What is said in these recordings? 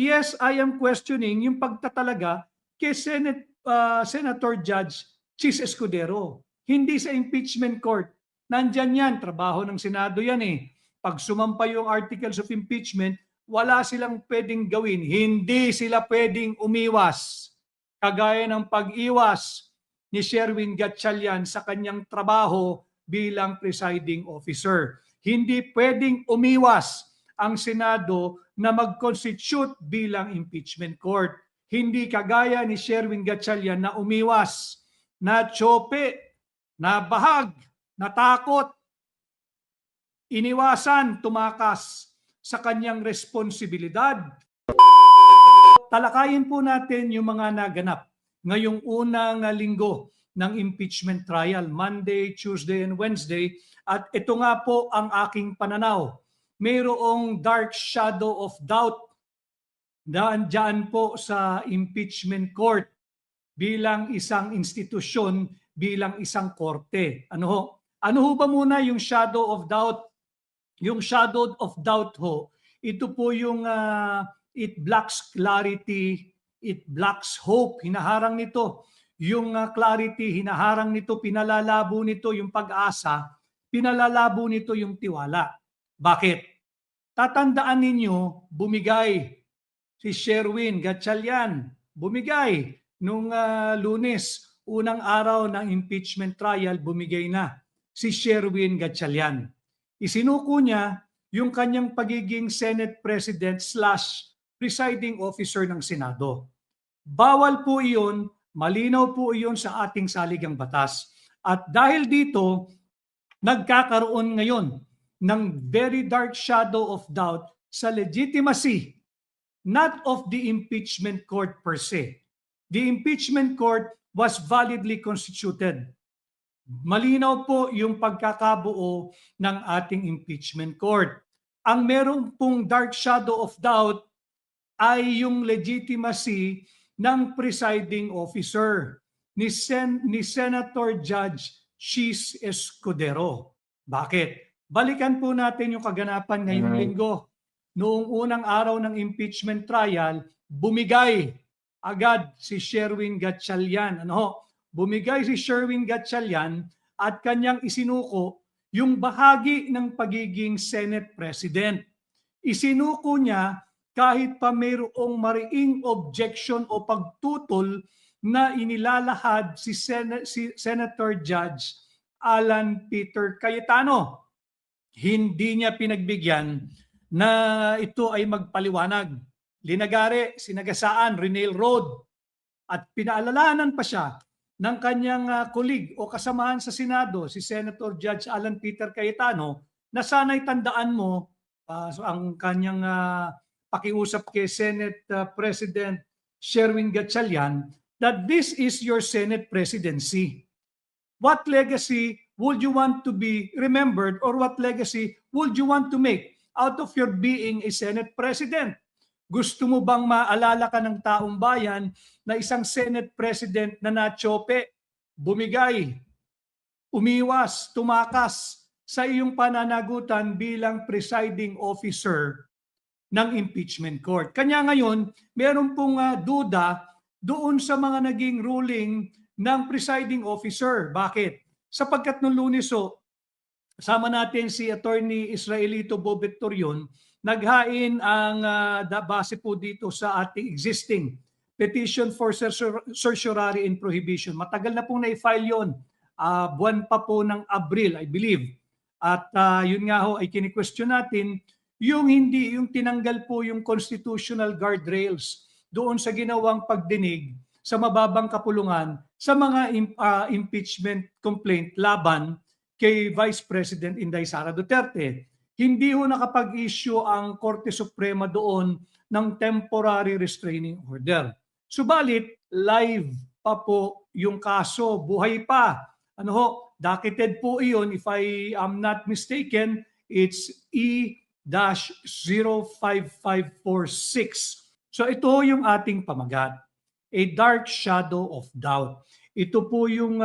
yes, I am questioning yung pagtatalaga kay Senator Judge Chis Escudero. Hindi sa impeachment court. Nandyan yan, trabaho ng Senado yan eh. Pag sumampa yung articles of impeachment, wala silang pwedeng gawin. Hindi sila pwedeng umiwas. Kagaya ng pag-iwas ni Sherwin Gatchalian sa kanyang trabaho bilang presiding officer. Hindi pwedeng umiwas ang Senado na mag-constitute bilang impeachment court. Hindi kagaya ni Sherwin Gatchalian na umiwas, na tsope, na bahag, natakot, iniwasan, tumakas sa kanyang responsibilidad. Talakayin po natin yung mga naganap ngayong unang linggo ng impeachment trial, Monday, Tuesday, and Wednesday. At ito nga po ang aking pananaw. Mayroong dark shadow of doubt daan po sa impeachment court bilang isang institusyon, bilang isang korte. Ano ho ba muna yung shadow of doubt? Yung shadow of doubt ho, ito po yung it blocks clarity, it blocks hope, hinaharang nito. Yung clarity, hinaharang nito, pinalalabo nito yung pag-asa, pinalalabo nito yung tiwala. Bakit? Tatandaan ninyo, bumigay si Sherwin Gatchalian, bumigay nung Lunes, unang araw ng impeachment trial, bumigay na si Sherwin Gatchalian. Isinuko niya yung kanyang pagiging Senate President / presiding officer ng Senado. Bawal po iyon, malinaw po iyon sa ating saligang batas. At dahil dito, nagkakaroon ngayon ng very dark shadow of doubt sa legitimacy not of the impeachment court per se. The impeachment court was validly constituted. Malinaw po yung pagkakabuo ng ating impeachment court. Ang meron pong dark shadow of doubt ay yung legitimacy ng presiding officer ni Senator Judge Chis Escudero. Bakit? Balikan po natin yung kaganapan ngayong linggo. Noong unang araw ng impeachment trial, bumigay agad si Sherwin Gatchalian. Bumigay si Sherwin Gatchalian at kanyang isinuko yung bahagi ng pagiging Senate President. Isinuko niya kahit pa mayroong mariing objection o pagtutol na inilalahad si Senator Judge Alan Peter Cayetano. Hindi niya pinagbigyan na ito ay magpaliwanag. Linagare, sinagasaan, Rinail Road. At pinaalalahanan pa siya ng kanyang kulig o kasamahan sa Senado, si Senator Judge Alan Peter Cayetano, na sana'y tandaan mo ang kanyang pakiusap kay Senate President Sherwin Gatchalian that this is your Senate presidency. What legacy would you want to be remembered or what legacy would you want to make out of your being a Senate President? Gusto mo bang maalala ka ng taong bayan na isang Senate President na natsope, bumigay, umiwas, tumakas sa iyong pananagutan bilang presiding officer ng impeachment court? Kanya ngayon, meron pong duda doon sa mga naging ruling ng presiding officer. Bakit? Sapagkat nung Lunes kasama natin si Attorney Israelito Bobettorion, naghain ang base po dito sa ating existing petition for certiorari and prohibition. Matagal na pong na-file yun. Buwan pa po ng Abril, I believe. At yun nga ho ay kini-question natin yung tinanggal po yung constitutional guardrails doon sa ginawang pagdinig sa mababang kapulungan sa mga impeachment complaint laban kay Vice President Inday Sara Duterte. Hindi ho nakapag-issue ang Korte Suprema doon ng temporary restraining order. Subalit, live pa po yung kaso, buhay pa. Docketed po iyon, if I am not mistaken, it's E-05546. So ito yung ating pamagat, a dark shadow of doubt. Ito po yung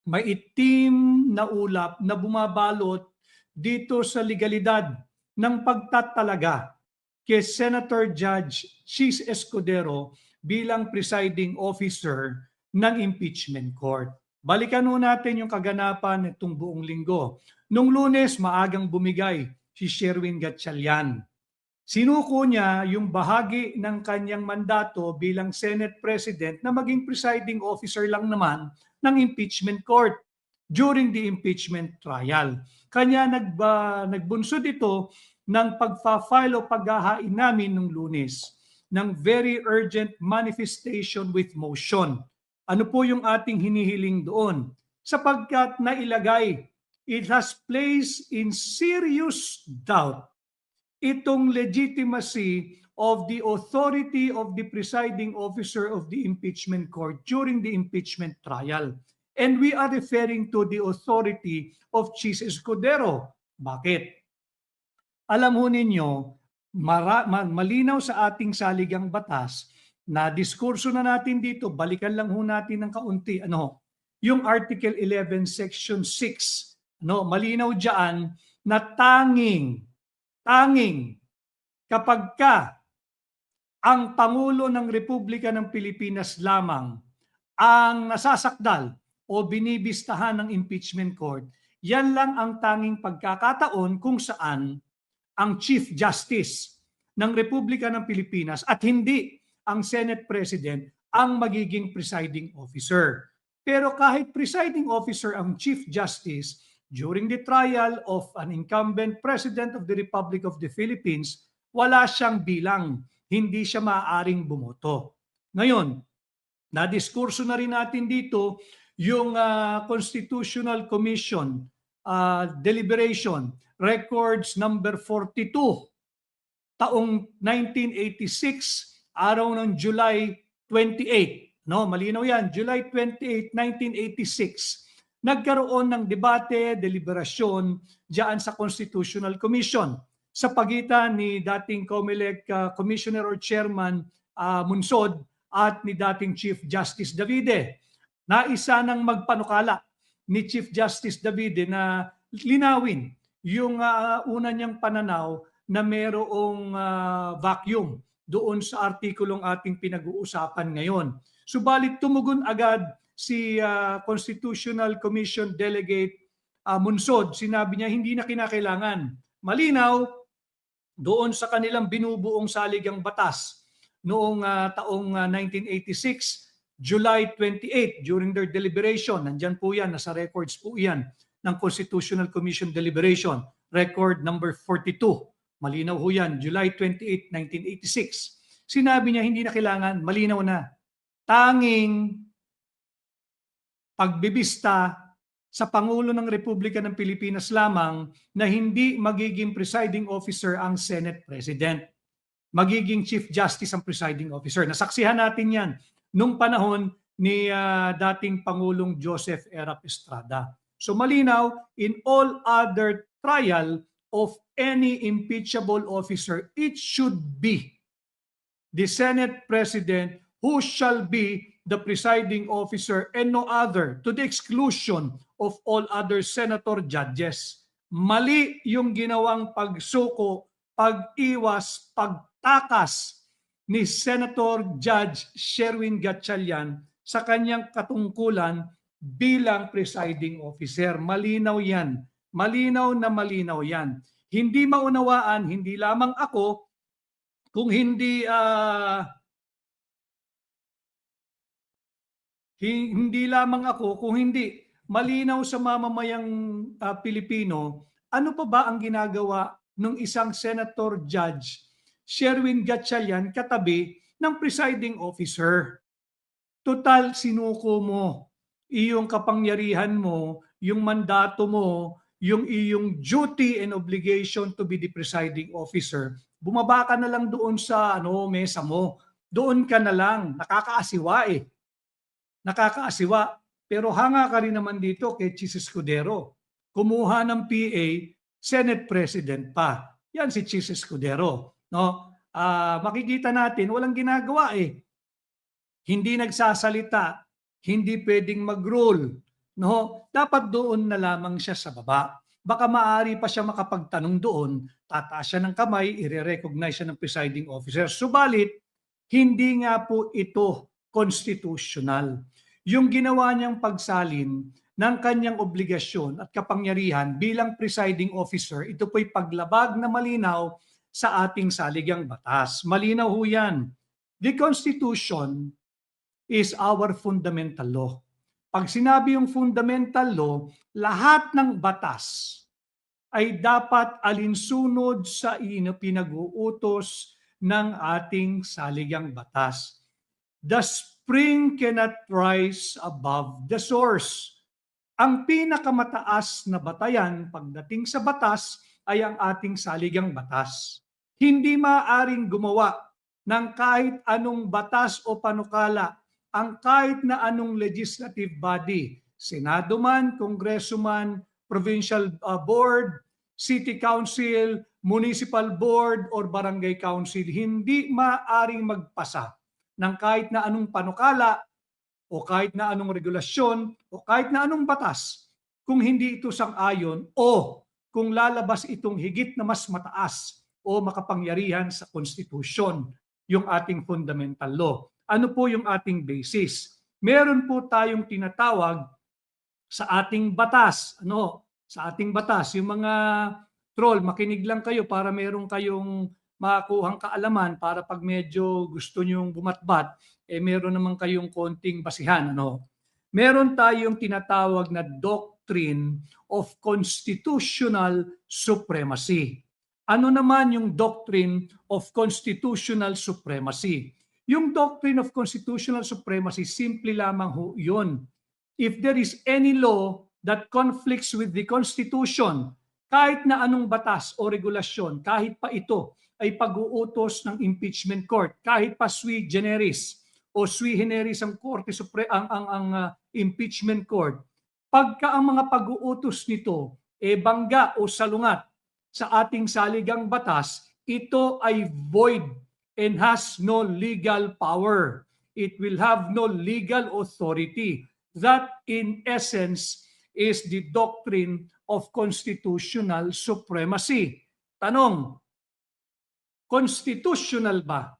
maitim na ulap na bumabalot dito sa legalidad ng pagtatalaga kay Senator Judge Chis Escudero bilang presiding officer ng impeachment court. Balikan natin yung kaganapan nitong buong linggo. Nung Lunes, maagang bumigay si Sherwin Gatchalian. Sinuko niya yung bahagi ng kanyang mandato bilang Senate President na maging presiding officer lang naman ng impeachment court during the impeachment trial. Kanya nagbunsod ito ng pagfa-file o paghahain namin nung Lunes ng very urgent manifestation with motion. Ano po yung ating hinihiling doon? Sapagkat nailagay, it has placed in serious doubt itong legitimacy of the authority of the presiding officer of the impeachment court during the impeachment trial. And we are referring to the authority of Chis Escudero. Bakit? Alam ho ninyo, malinaw sa ating saligang batas na diskurso na natin dito, balikan lang ho natin ng kaunti. Yung Article 11, Section 6, malinaw diyan na tanging kapag ang Pangulo ng Republika ng Pilipinas lamang ang nasasakdal o binibistahan ng impeachment court, yan lang ang tanging pagkakataon kung saan ang Chief Justice ng Republika ng Pilipinas at hindi ang Senate President ang magiging presiding officer. Pero kahit presiding officer ang Chief Justice, during the trial of an incumbent President of the Republic of the Philippines, wala siyang bilang, hindi siya maaaring bumoto. Ngayon, nadiskurso na rin natin dito yung Constitutional Commission deliberation, records number 42, taong 1986, araw ng July 28. Malinaw yan, July 28, 1986. Nagkaroon ng debate, deliberasyon diyan sa Constitutional Commission sa pagitan ni dating COMELEC Commissioner or Chairman Munsod at ni dating Chief Justice Davide. Naisa nang magpanukala ni Chief Justice Davide na linawin yung una niyang pananaw na mayroong vacuum doon sa artikulong ating pinag-uusapan ngayon. Subalit tumugon agad si Constitutional Commission Delegate Munsod, sinabi niya hindi na kinakailangan. Malinaw doon sa kanilang binubuong saligang batas noong taong 1986, July 28, during their deliberation. Nandyan po yan, nasa records po yan ng Constitutional Commission Deliberation, record number 42. Malinaw ho yan, July 28, 1986. Sinabi niya hindi na kailangan, malinaw na. Tanging pagbibista sa Pangulo ng Republika ng Pilipinas lamang na hindi magiging presiding officer ang Senate President. Magiging Chief Justice ang presiding officer. Nasaksihan natin yan nung panahon ni dating Pangulong Joseph Erap Estrada. So malinaw, in all other trial of any impeachable officer, it should be the Senate President who shall be the presiding officer and no other, to the exclusion of all other senator judges. Mali yung ginawang pagsuko, pag-iwas, pagtakas ni Senator Judge Sherwin Gatchalian sa kanyang katungkulan bilang presiding officer. Malinaw yan. Malinaw na malinaw yan. Hindi maunawaan, hindi lamang ako, kung hindi malinaw sa mamamayang Pilipino, ano pa ba ang ginagawa ng isang Senator Judge Sherwin Gatchalian katabi ng presiding officer? Total, sinuko mo iyong kapangyarihan mo, yung mandato mo, yung iyong duty and obligation to be the presiding officer. Bumaba ka na lang doon sa mesa mo. Doon ka na lang. Nakakaasiwa eh. Nakakaasiwa. Pero hanga ka rin naman dito kay Chis Escudero. Kumuha ng PA, Senate President pa. Yan si Chis Escudero. Makikita natin, walang ginagawa eh. Hindi nagsasalita, hindi pwedeng mag-rule. Dapat doon na lamang siya sa baba. baka maaari pa siya makapagtanong doon, tataas siya ng kamay, i-recognize siya ng presiding officer. Subalit, hindi nga po ito constitutional. Yung ginawa niyang pagsalin ng kanyang obligasyon at kapangyarihan bilang presiding officer, ito po'y paglabag na malinaw sa ating saligang batas. Malinaw ho yan. The Constitution is our fundamental law. Pag sinabi yung fundamental law, lahat ng batas ay dapat alinsunod sa pinag-uutos ng ating saligang batas. The spring cannot rise above the source. Ang pinakamataas na batayan pagdating sa batas ay ang ating saligang batas. Hindi maaaring gumawa ng kahit anong batas o panukala ang kahit na anong legislative body, Senado man, Kongreso man, Provincial Board, City Council, Municipal Board, or Barangay Council, hindi maaaring magpasa ng kahit na anong panukala o kahit na anong regulasyon o kahit na anong batas kung hindi ito sang-ayon o kung lalabas itong higit na mas mataas o makapangyarihan sa konstitusyon, yung ating fundamental law. Ano po yung ating basis? Meron po tayong tinatawag sa ating batas. Sa ating batas, yung mga troll, makinig lang kayo para meron kayong makakuhang kaalaman para pag medyo gusto nyong bumatbat, meron naman kayong konting basihan. Meron tayong tinatawag na Doctrine of Constitutional Supremacy. Ano naman yung Doctrine of Constitutional Supremacy? Yung Doctrine of Constitutional Supremacy, simple lamang ho yun. If there is any law that conflicts with the Constitution, kahit na anong batas o regulasyon, kahit pa ito ay pag-uutos ng impeachment court, kahit pa sui generis o sui generis ang Korte ang impeachment court, pagka ang mga pag-uutos nito bangga o salungat sa ating saligang batas, ito ay void and has no legal power. It will have no legal authority. That in essence is the doctrine of constitutional supremacy. Tanong, constitutional ba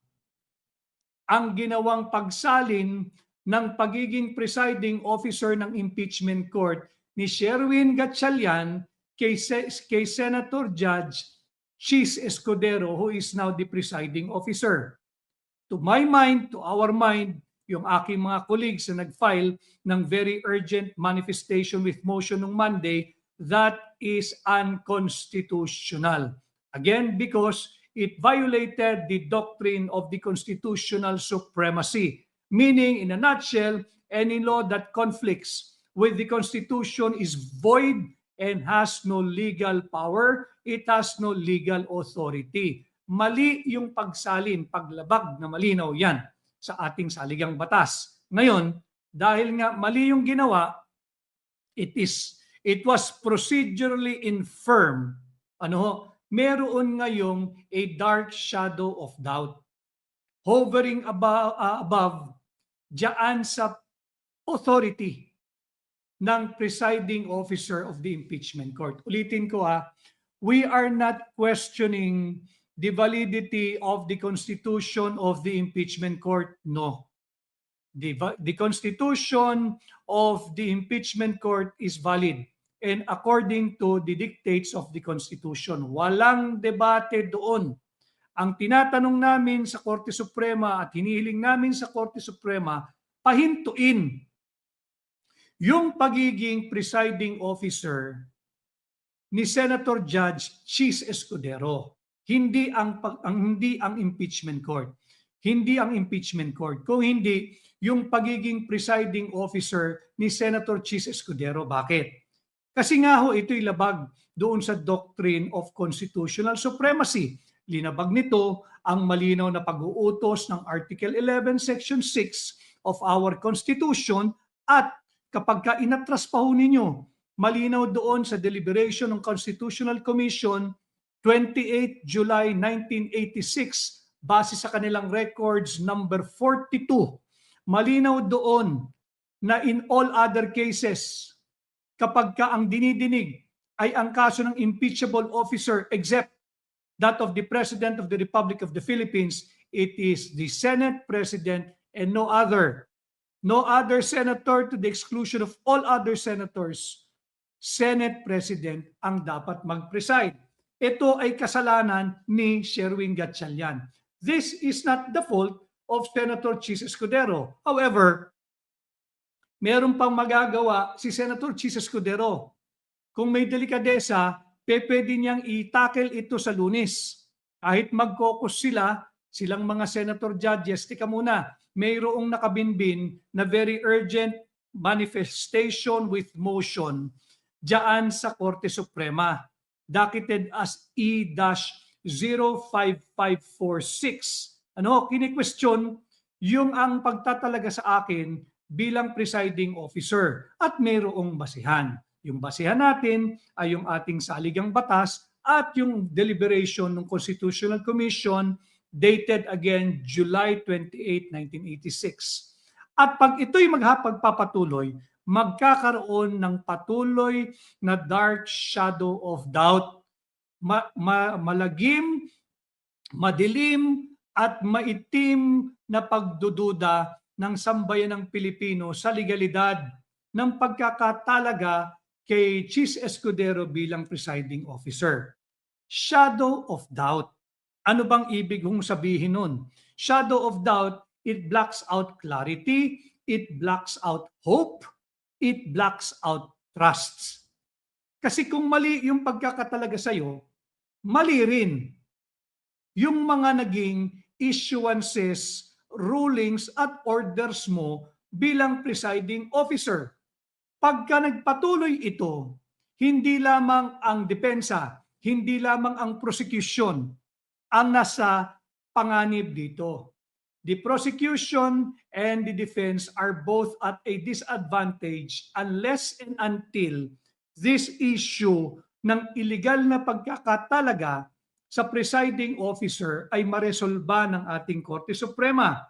ang ginawang pagsalin ng pagiging presiding officer ng impeachment court ni Sherwin Gatchalian kay Senator Judge Chis Escudero, who is now the presiding officer? To my mind, to our mind, yung aking mga colleagues na nag-file ng very urgent manifestation with motion ng Monday, that is unconstitutional. Again, because it violated the doctrine of the constitutional supremacy. Meaning, in a nutshell, any law that conflicts with the Constitution is void and has no legal power, it has no legal authority. Mali yung pagsalin, paglabag na malinaw yan sa ating saligang batas. Ngayon, dahil nga mali yung ginawa, it was procedurally infirm. Meron ngayong a dark shadow of doubt hovering above diyan sa authority ng presiding officer of the impeachment court. Ulitin ko we are not questioning the validity of the constitution of the impeachment court. No. The constitution of the impeachment court is valid and according to the dictates of the Constitution. Walang debate doon. Ang tinatanong namin sa Korte Suprema at hinihiling namin sa Korte Suprema, pahintuin yung pagiging presiding officer ni Senator Judge Chis Escudero. Hindi ang impeachment court. Hindi ang impeachment court. Kung hindi, yung pagiging presiding officer ni Senator Chis Escudero. Bakit? Kasi nga ho, ito'y labag doon sa doctrine of constitutional supremacy. Linabag nito ang malinaw na pag-uutos ng Article 11, Section 6 of our Constitution at kapag inatras pa ho ninyo, malinaw doon sa deliberation ng Constitutional Commission 28 July 1986 base sa kanilang records number 42. Malinaw doon na in all other cases, kapag ang dinidinig ay ang kaso ng impeachable officer except that of the President of the Republic of the Philippines, it is the Senate President and no other. No other senator, to the exclusion of all other senators. Senate President ang dapat mag-preside. Ito ay kasalanan ni Sherwin Gatchalian. This is not the fault of Senator Chis Escudero. However, meron pang magagawa si Senator Chis Escudero. Kung may delikadesa, pwede niyang i-tackle ito sa Lunes. Kahit mag-caucus silang mga senator judges, tika muna, mayroong nakabinbin na very urgent manifestation with motion diyan sa Korte Suprema, docketed as E-05546. Kini-question yung ang pagtatalaga sa akin bilang presiding officer at mayroong basihan. Yung basihan natin ay yung ating saligang batas at yung deliberation ng Constitutional Commission dated again July 28, 1986. At pag ito'y magpapatuloy, magkakaroon ng patuloy na dark shadow of doubt, malagim, madilim, at maitim na pagdududa ng sambayan ng Pilipino sa legalidad ng pagkakatalaga kay Chis Escudero bilang presiding officer. Shadow of doubt. Ano bang ibig kong sabihin nun? Shadow of doubt, it blocks out clarity, it blocks out hope, it blocks out trust. Kasi kung mali yung pagkakatalaga sa'yo, mali rin yung mga naging issuances, rulings at orders mo bilang presiding officer. Pagka nagpatuloy ito, hindi lamang ang depensa, hindi lamang ang prosecution ang nasa panganib dito. The prosecution and the defense are both at a disadvantage unless and until this issue ng illegal na pagkakatalaga sa presiding officer ay maresolba ng ating Korte Suprema.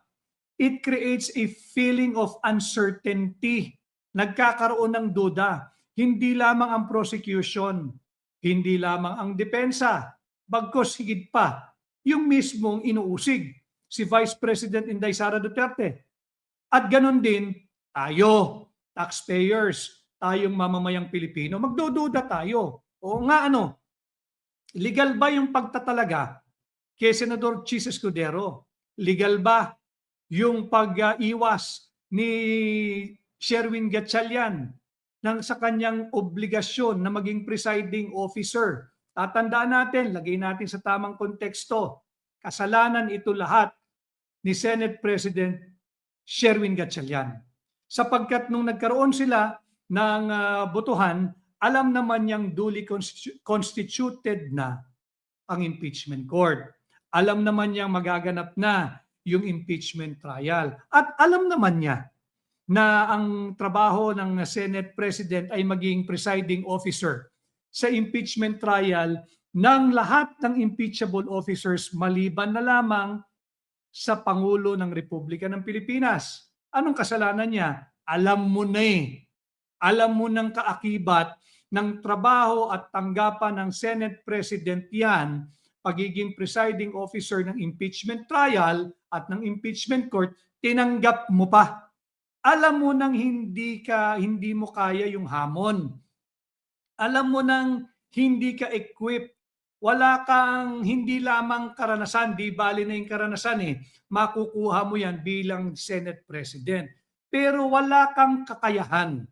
It creates a feeling of uncertainty. Nagkakaroon ng duda. Hindi lamang ang prosecution, hindi lamang ang depensa, bagkos higit pa yung mismong inuusig, si Vice President Inday Sara Duterte. At ganun din, tayo, taxpayers, tayong mamamayang Pilipino, magdududa tayo. O nga legal ba yung pagtatalaga kay Senador Chis Escudero? Legal ba yung pag-iwas ni Sherwin Gatchalian sa kanyang obligasyon na maging presiding officer? Tatandaan natin, lagay natin sa tamang konteksto, kasalanan ito lahat ni Senate President Sherwin Gatchalian. Sapagkat nung nagkaroon sila ng botohan, alam naman niyang duly constituted na ang impeachment court. Alam naman niyang magaganap na yung impeachment trial. At alam naman niya na ang trabaho ng Senate President ay maging presiding officer sa impeachment trial ng lahat ng impeachable officers maliban na lamang sa Pangulo ng Republika ng Pilipinas. Anong kasalanan niya? Alam mo na Alam mo ng kaakibat ng trabaho at tanggapan ng Senate President yan, pagiging presiding officer ng impeachment trial at ng impeachment court, tinanggap mo pa. Alam mo nang hindi mo kaya yung hamon. Alam mo nang hindi ka equipped, wala kang hindi lamang karanasan, di bali na yung karanasan makukuha mo yan bilang Senate President. Pero wala kang kakayahan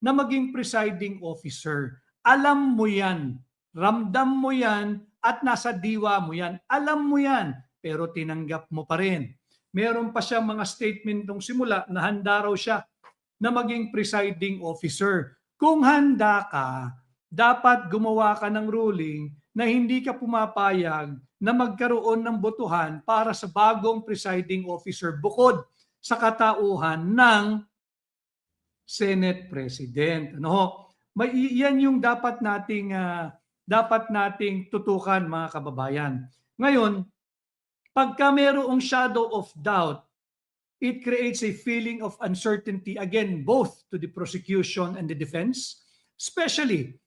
na maging presiding officer. Alam mo yan, ramdam mo yan, at nasa diwa mo yan. Alam mo yan, pero tinanggap mo pa rin. Meron pa siyang mga statement nung simula na handa raw siya na maging presiding officer. Kung handa ka, dapat gumawa ka ng ruling na hindi ka pumapayag na magkaroon ng botohan para sa bagong presiding officer bukod sa katauhan ng Senate President. Yan yung dapat nating tutukan, mga kababayan. Ngayon, pagka mayroong shadow of doubt, it creates a feeling of uncertainty, again, both to the prosecution and the defense, especially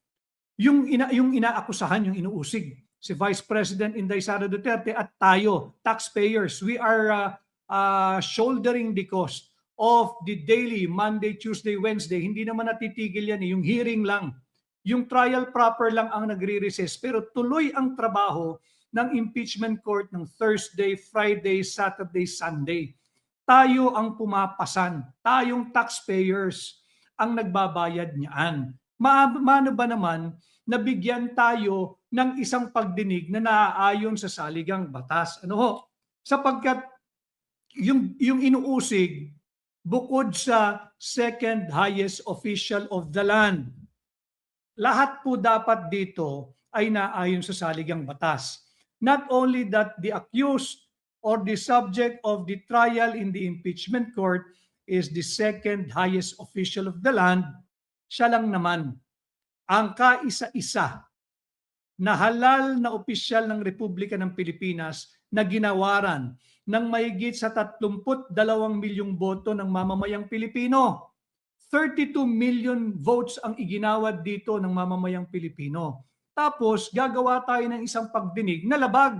yung inaakusahan, yung inuusig si Vice President Inday Sara Duterte at tayo, taxpayers, we are shouldering the cost of the daily Monday, Tuesday, Wednesday. Hindi naman natitigil yan, yung hearing lang. Yung trial proper lang ang nagre-recess, pero tuloy ang trabaho ng impeachment court ng Thursday, Friday, Saturday, Sunday. Tayo ang pumapasan, tayong taxpayers ang nagbabayad niyan. Mano ba naman nabigyan tayo ng isang pagdinig na naaayon sa saligang batas? Ano ho? Sapagkat yung inuusig bukod sa second highest official of the land, lahat po dapat dito ay naayon sa saligang batas. Not only that the accused or the subject of the trial in the impeachment court is the second highest official of the land, siya lang naman ang kaisa-isa na halal na opisyal ng Republika ng Pilipinas na ginawaran ng mahigit sa 32 milyong boto ng mamamayang Pilipino. 32 million votes ang iginawad dito ng mamamayang Pilipino. Tapos gagawa tayo ng isang pagdinig na labag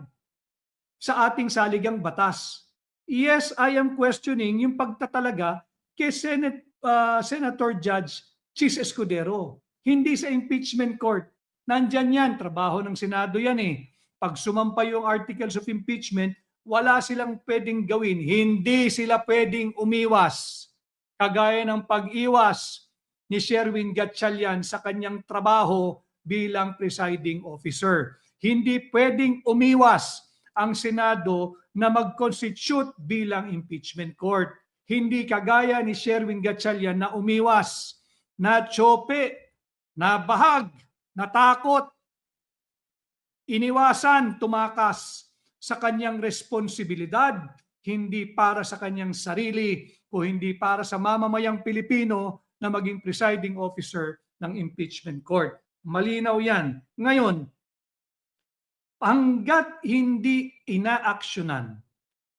sa ating saligang batas. Yes, I am questioning yung pagtatalaga kay Senator Judge Chis Escudero. Hindi sa impeachment court. Nandyan yan, trabaho ng Senado yan eh. Pag sumampa yung articles of impeachment, wala silang pwedeng gawin. Hindi sila pwedeng umiwas. Kagaya ng pag-iwas ni Sherwin Gatchalian sa kanyang trabaho bilang presiding officer. Hindi pwedeng umiwas ang Senado na mag-constitute bilang impeachment court. Hindi kagaya ni Sherwin Gatchalian na umiwas, na tsope, na bahag, natakot, iniwasan, tumakas sa kanyang responsibilidad, hindi para sa kanyang sarili o hindi para sa mamamayang Pilipino na maging presiding officer ng impeachment court. Malinaw yan. Ngayon, hanggat hindi inaaksyonan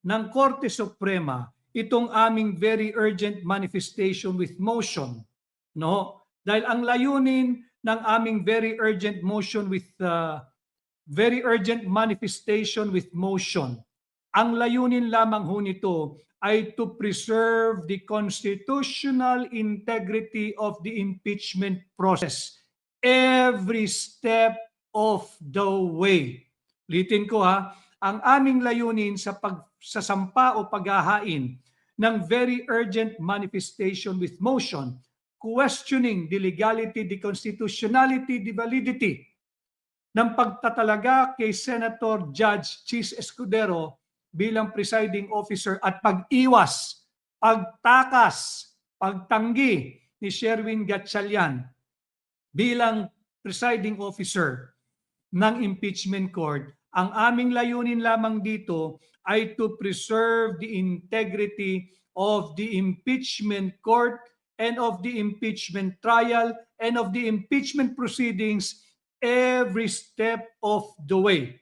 ng Korte Suprema itong aming very urgent manifestation with motion, no? Dahil ang layunin ng aming very urgent motion with very urgent manifestation with motion, ang layunin lamang ho nito ay to preserve the constitutional integrity of the impeachment process every step of the way. Litin ko ha, ang aming layunin sa pagsasampa o paghahain ng very urgent manifestation with motion, questioning the legality, the constitutionality, the validity ng pagtatalaga kay Senator Judge Chis Escudero bilang presiding officer at pag-iwas, pagtakas, pagtanggi ni Sherwin Gatchalian bilang presiding officer ng impeachment court. Ang aming layunin lamang dito ay to preserve the integrity of the impeachment court and of the impeachment trial and of the impeachment proceedings every step of the way,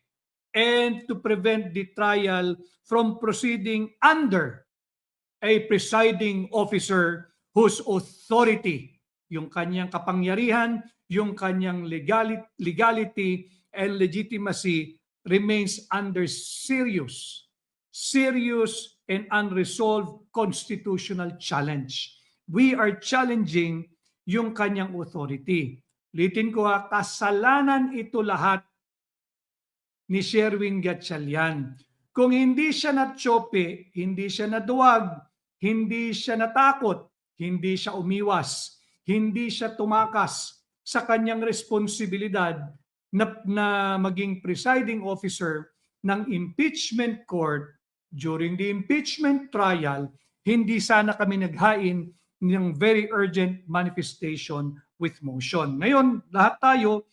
and to prevent the trial from proceeding under a presiding officer whose authority, yung kanyang kapangyarihan, yung kanyang legality and legitimacy remains under serious and unresolved constitutional challenge. We are challenging yung kanyang authority. Litin ko ha, kasalanan ito lahat ni Sherwin Gatchalian. Kung hindi siya natsope, hindi siya naduwag, hindi siya natakot, hindi siya umiwas, hindi siya tumakas sa kanyang responsibilidad na maging presiding officer ng impeachment court during the impeachment trial, hindi sana kami naghain ng very urgent manifestation with motion. Ngayon, lahat tayo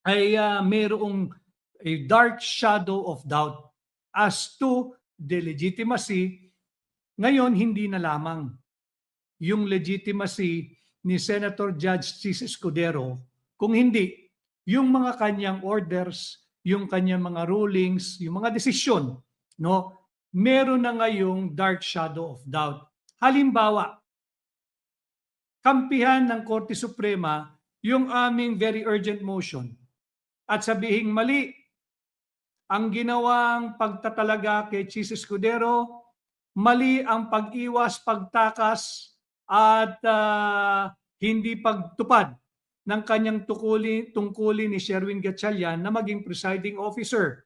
ay mayroong a dark shadow of doubt as to the legitimacy. Ngayon, hindi na lamang yung legitimacy ni Senator Judge Chis Escudero, kung hindi yung mga kanyang orders, yung kanyang mga rulings, yung mga desisyon, no? Meron na ngayong dark shadow of doubt. Halimbawa, kampihan ng Korte Suprema yung aming very urgent motion at sabihing mali ang ginawang pagtatalaga kay Chis Escudero, mali ang pag-iwas, pagtakas at hindi pagtupad ng kanyang tungkulin ni Sherwin Gatchalian na maging presiding officer.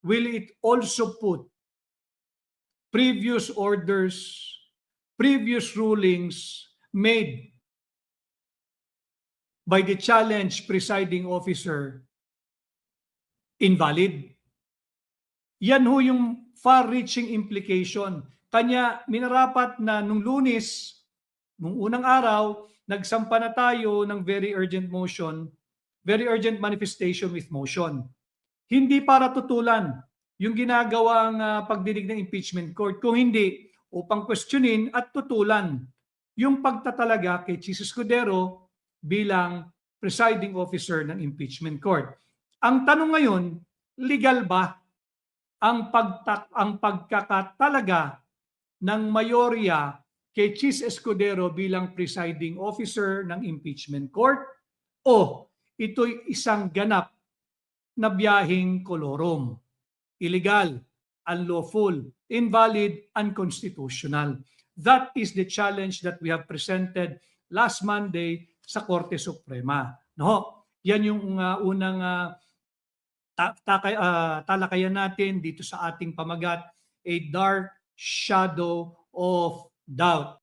Will it also put previous orders, previous rulings made by the challenged presiding officer invalid? Yan ho yung far-reaching implication. Kanya minarapat na nung Lunes, nung unang araw, nagsampa na tayo ng very urgent motion, very urgent manifestation with motion. Hindi para tutulan yung ginagawang pagdinig ng impeachment court, kung hindi upang questionin at tutulan yung pagtatalaga kay Chis Escudero bilang presiding officer ng impeachment court. Ang tanong ngayon, legal ba ang pagkakatalaga ng mayorya kay Chis Escudero bilang presiding officer ng impeachment court, o ito'y isang ganap na biyaheng kolorom? Illegal, unlawful, invalid, unconstitutional. That is the challenge that we have presented last Monday sa Korte Suprema. No? Yan yung unang talakayan natin dito sa ating pamagat, A Dark Shadow of Doubt.